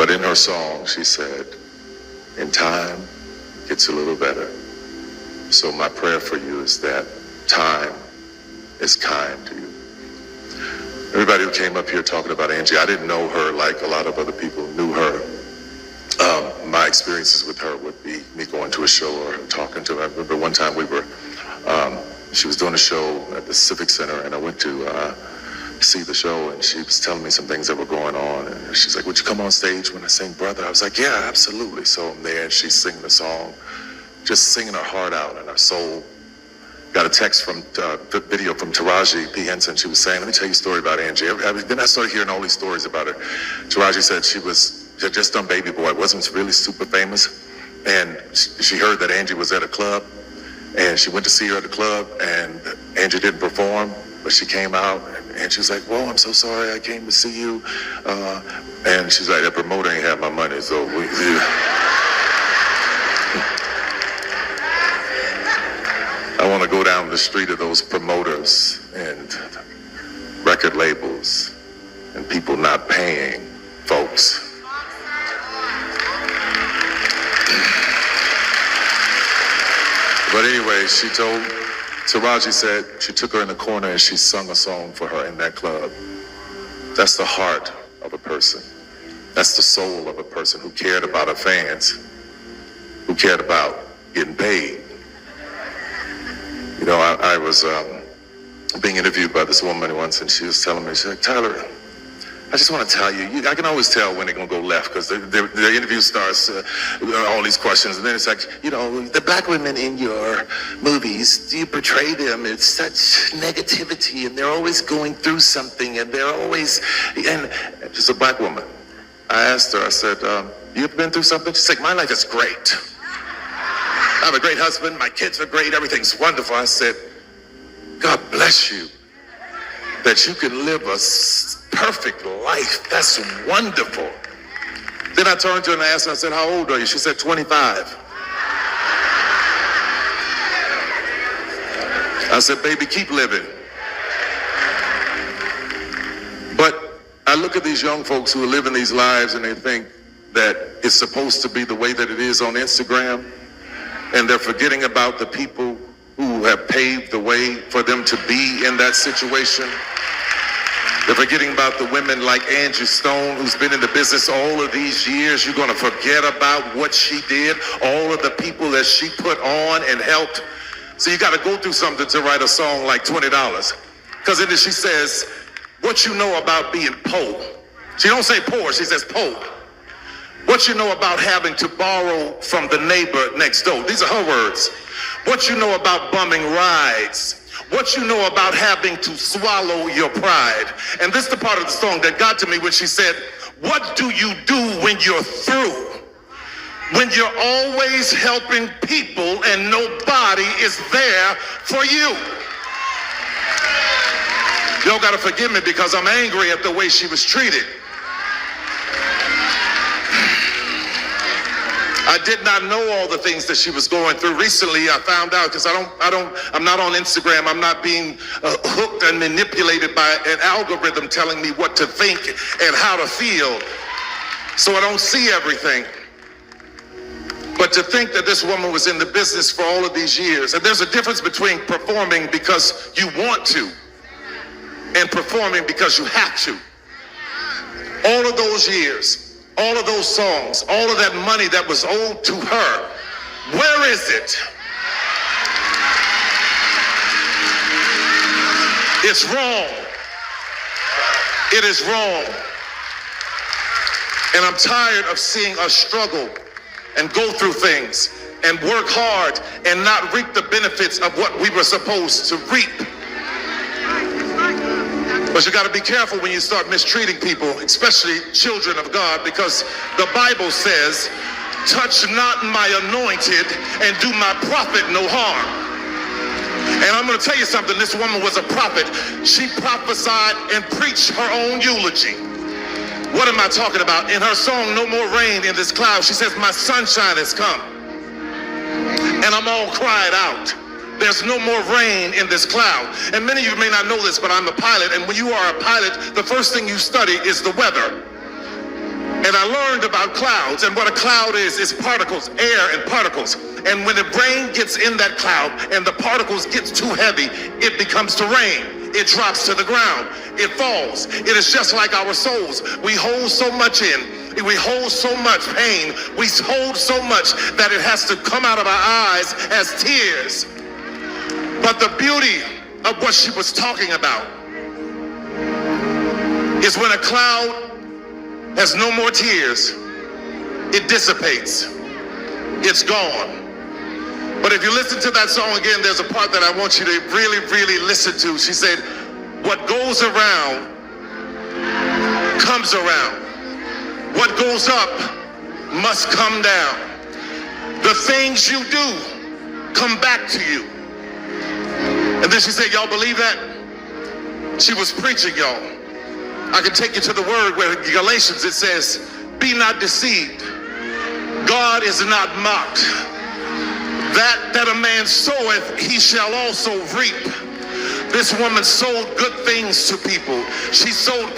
But in her song, she said, in time, it gets a little better. So my prayer for you is that time is kind to you. Everybody who came up here talking about Angie, I didn't know her like a lot of other people knew her. My experiences with her would be me going to a show or talking to her. I remember one time she was doing a show at the Civic Center, and I went to see the show, and she was telling me some things that were going on, and she's like, would you come on stage when I sing Brother? I was like, yeah, absolutely. So I'm there, and she's singing the song, just singing her heart out and her soul. Got a text from the video from Taraji P. Henson. She was saying, let me tell you a story about Angie. Then I started hearing all these stories about her. Taraji said she had just done Baby Boy, wasn't really super famous, and she heard that Angie was at a club, and she went to see her at the club, and Angie didn't perform, but she came out, and she was like, whoa, I'm so sorry, I came to see you. And she's like, that promoter ain't have my money, so I want to go down the street of those promoters and record labels and people not paying folks. But anyway, Taraji said she took her in the corner and she sung a song for her in that club. That's the heart of a person. That's the soul of a person who cared about her fans, who cared about getting paid. You know, I was being interviewed by this woman once, and she was telling me, she's like, Tyler, I just want to tell you, I can always tell when they're going to go left, because the interview starts, all these questions, and then it's like, you know, the black women in your movies, do you portray them? It's such negativity, and they're always going through something, and they're always, and she's a black woman. I asked her, I said, you ever been through something? She's like, my life is great. I have a great husband, my kids are great, everything's wonderful. I said, God bless you that you can live a perfect life. That's wonderful. Then I turned to her and asked her, I said, how old are you? She said, 25. I said, baby, keep living. But I look at these young folks who are living these lives and they think that it's supposed to be the way that it is on Instagram. And they're forgetting about the people who have paved the way for them to be in that situation. They're forgetting about the women like Angie Stone, who's been in the business all of these years. You're going to forget about what she did, all of the people that she put on and helped. So you got to go through something to write a song like $20. Because in it she says, what you know about being poor. She don't say poor, she says poor. What you know about having to borrow from the neighbor next door. These are her words. What you know about bumming rides. What you know about having to swallow your pride. And this is the part of the song that got to me when she said, what do you do when you're through? When you're always helping people and nobody is there for you. Y'all gotta forgive me because I'm angry at the way she was treated. I did not know all the things that she was going through. Recently, I found out, because I'm not on Instagram. I'm not being hooked and manipulated by an algorithm telling me what to think and how to feel. So I don't see everything. But to think that this woman was in the business for all of these years, and there's a difference between performing because you want to and performing because you have to. All of those years, all of those songs, all of that money that was owed to her, where is it? It's wrong. It is wrong. And I'm tired of seeing us struggle and go through things and work hard and not reap the benefits of what we were supposed to reap. But you got to be careful when you start mistreating people, especially children of God, because the Bible says, touch not my anointed and do my prophet no harm. And I'm going to tell you something. This woman was a prophet. She prophesied and preached her own eulogy. What am I talking about? In her song, No More Rain in This Cloud, she says, my sunshine has come. And I'm all cried out. There's no more rain in this cloud. And many of you may not know this, but I'm a pilot. And when you are a pilot, the first thing you study is the weather. And I learned about clouds, and what a cloud is particles, air and particles. And when the rain gets in that cloud and the particles gets too heavy, it becomes to rain. It drops to the ground. It falls. It is just like our souls. We hold so much in. We hold so much pain. We hold so much that it has to come out of our eyes as tears. But the beauty of what she was talking about is when a cloud has no more tears, it dissipates. It's gone. But if you listen to that song again, there's a part that I want you to really, really listen to. She said, what goes around comes around. What goes up must come down. The things you do come back to you. And then she said, y'all believe that? She was preaching, y'all. I can take you to the word where in Galatians it says, be not deceived. God is not mocked. That a man soweth, he shall also reap. This woman sold good things to people. She sold